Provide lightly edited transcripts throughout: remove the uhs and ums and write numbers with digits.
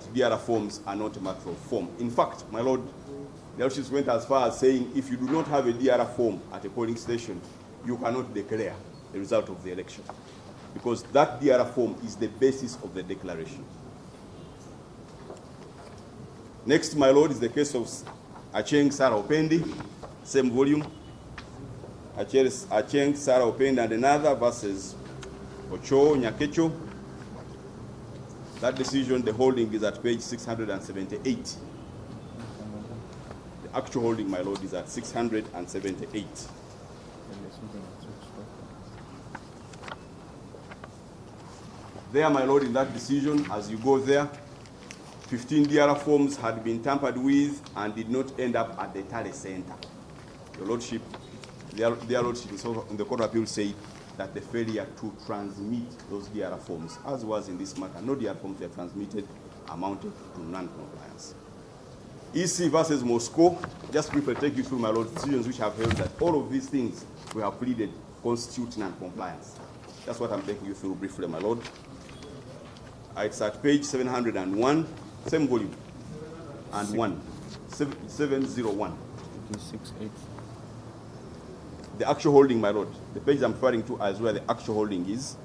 that DRR forms are not a matter of form. In fact, my Lord, the Lordships went as far as saying if you do not have a DRR form at a polling station, you cannot declare the result of the election, because that DRR form is the basis of the declaration. Next, my Lord, is the case of Acheng Sarah Opendi, same volume. Acheng Sarah Opendi and another versus Ocho Nyakecho. That decision, the holding is at page 678. The actual holding, my Lord, is at 678. There, my Lord, in that decision, as you go there, 15 DRR forms had been tampered with and did not end up at the Tale Center. Your Lordship, their Lordship in the Court of Appeal said that the failure to transmit those DRR forms, as was in this matter, no DRR forms were transmitted, amounted to non-compliance. EC versus Moscow, just briefly take you through, my Lord, decisions which have held that all of these things we have pleaded constitute non-compliance. That's what I'm taking you through briefly, my Lord. It's at page 701, same volume, and 701. 68. The actual holding, my Lord, the page I'm referring to as where the actual holding is,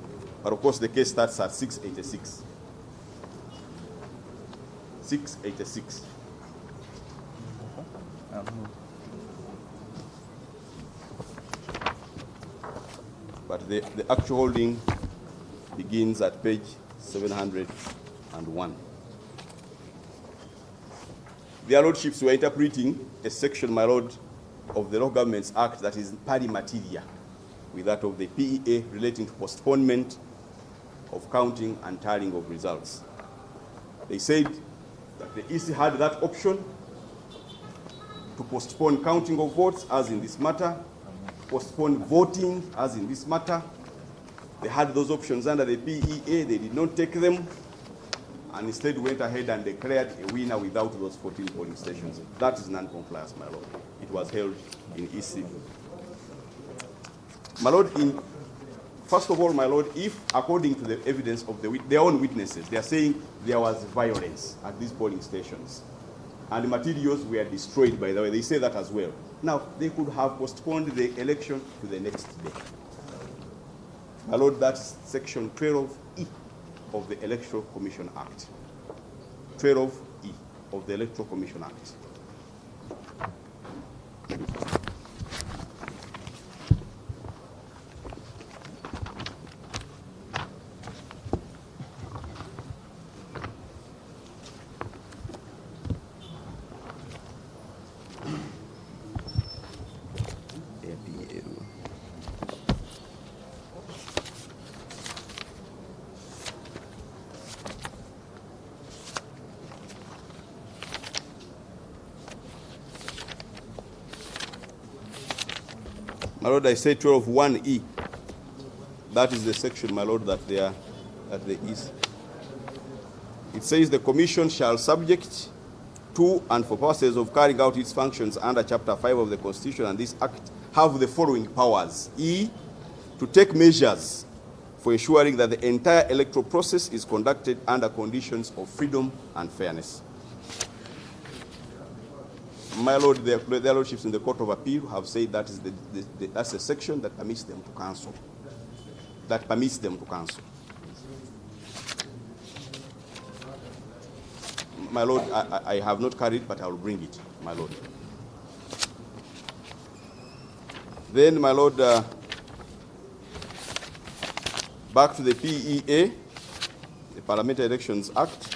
but of course the case starts at 686. 686. But the actual holding begins at page 701. Their Lordships were interpreting a section, my Lord, of the Local Governments Act that is pari materia with that of the PEA relating to postponement of counting and tallying of results. They said that the EC had that option to postpone counting of votes, as in this matter, postpone voting, as in this matter. They had those options under the PEA. They did not take them, and instead went ahead and declared a winner without those 14 polling stations. That is non-compliance, my Lord. It was held in EC. My Lord, first of all, my Lord, if according to the evidence of their own witnesses, they are saying there was violence at these polling stations, and the materials were destroyed, by the way, they say that as well. Now, they could have postponed the election to the next day. My Lord, that's section 12E of the Electoral Commission Act. 12E of the Electoral Commission Act. My Lord, I say 12(1)E. That is the section, my Lord, that they are at the east. It says the Commission shall subject to and for purposes of carrying out its functions under Chapter 5 of the Constitution and this Act have the following powers. E, to take measures for ensuring that the entire electoral process is conducted under conditions of freedom and fairness. My Lord, their Lordships in the Court of Appeal have said that is that's a section that permits them to cancel. That permits them to cancel. My Lord, I have not carried, but I will bring it, my Lord. Then, my Lord, back to the PEA, the Parliamentary Elections Act.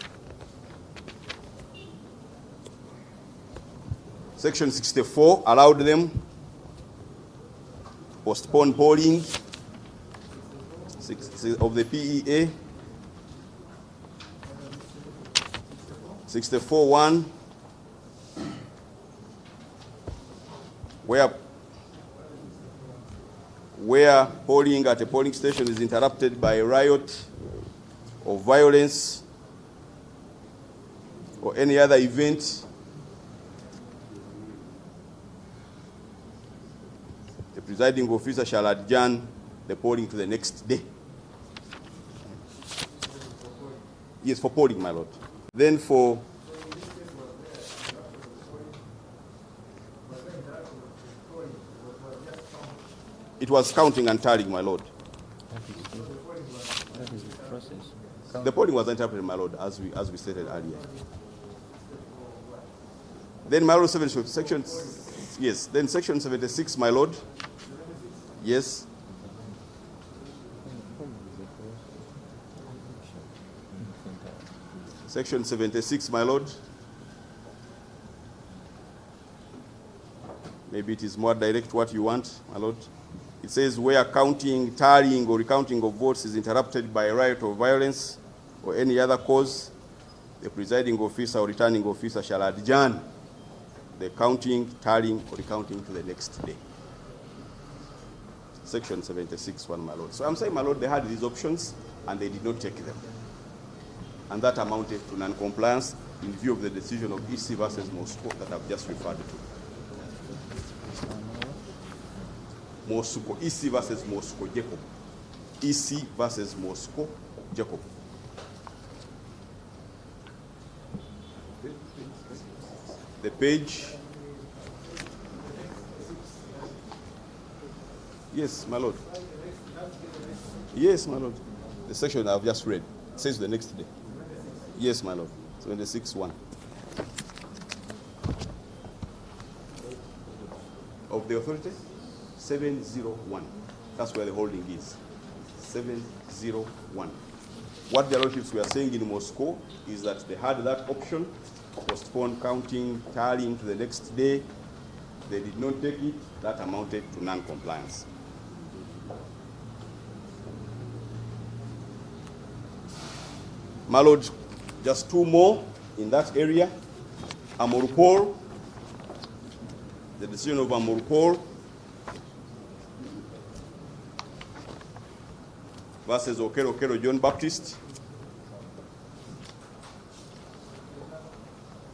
Section 64 allowed them to postpone polling of the PEA. 64(1), where polling at a polling station is interrupted by a riot or violence or any other event, the presiding officer shall adjourn the polling to the next day. Yes, for polling, my Lord. Then for it was counting and tallying, my lord. That is the process. The polling was interpreted, my lord, as we stated earlier. Then my lord, section 76, my lord. Yes. Section 76, my lord. Maybe it is more direct what you want, my lord. It says where counting, tallying, or recounting of votes is interrupted by a riot of violence or any other cause, the presiding officer or returning officer shall adjourn the counting, tallying, or recounting to the next day. Section 76, my lord. So I'm saying, my lord, they had these options and they did not take them. And that amounted to non-compliance in view of the decision of EC versus Moscow that I've just referred to. Moscow, EC versus Moscow, Jacob. EC versus Moscow, Jacob. The page. Yes, my lord. Yes, my lord. The section I've just read says the next day. Yes, my lord. 76-1. Of the authority? 701. That's where the holding is. 701. What the lordships were saying in Moscow is that they had that option, postpone counting, tallying to the next day. They did not take it. That amounted to non-compliance. My lord, just two more in that area. Amorupol, the decision of Amorupol versus Okero John Baptist.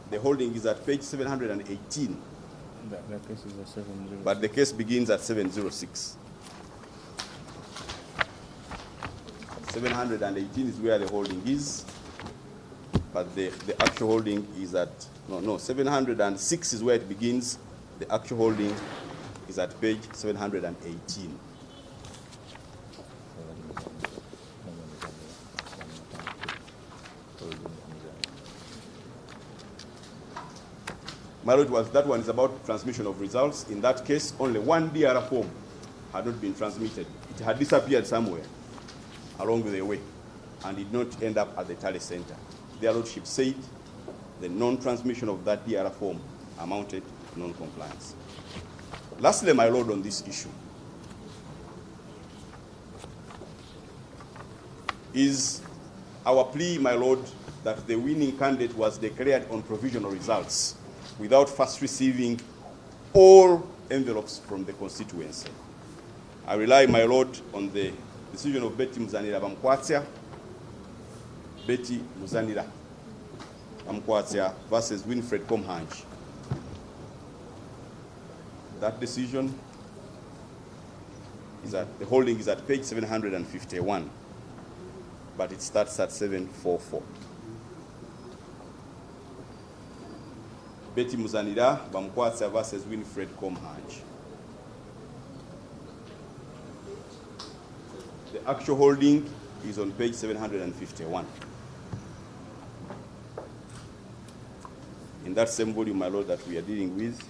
The holding is at page 718. That case is a 706. But the case begins at 706. 718 is where the holding is, but the actual holding is at, no, 706 is where it begins. The actual holding is at page 718. My lord, that one is about transmission of results. In that case, only one DR form had not been transmitted. It had disappeared somewhere along the way and did not end up at the tally center. Their lordship said the non-transmission of that DR form amounted to non-compliance. Lastly, my lord, on this issue is our plea, my lord, that the winning candidate was declared on provisional results without first receiving all envelopes from the constituency. I rely, my lord, on the decision of Betty Muzanira Bamkwatya, Betty Muzanira Bamkwatya versus Winfred Komhanj. That decision is at, the holding is at page 751, but it starts at 744. Betty Muzanira Bamkwatya versus Winfred Komhanj. The actual holding is on page 751. In that same volume, my lord, that we are dealing with,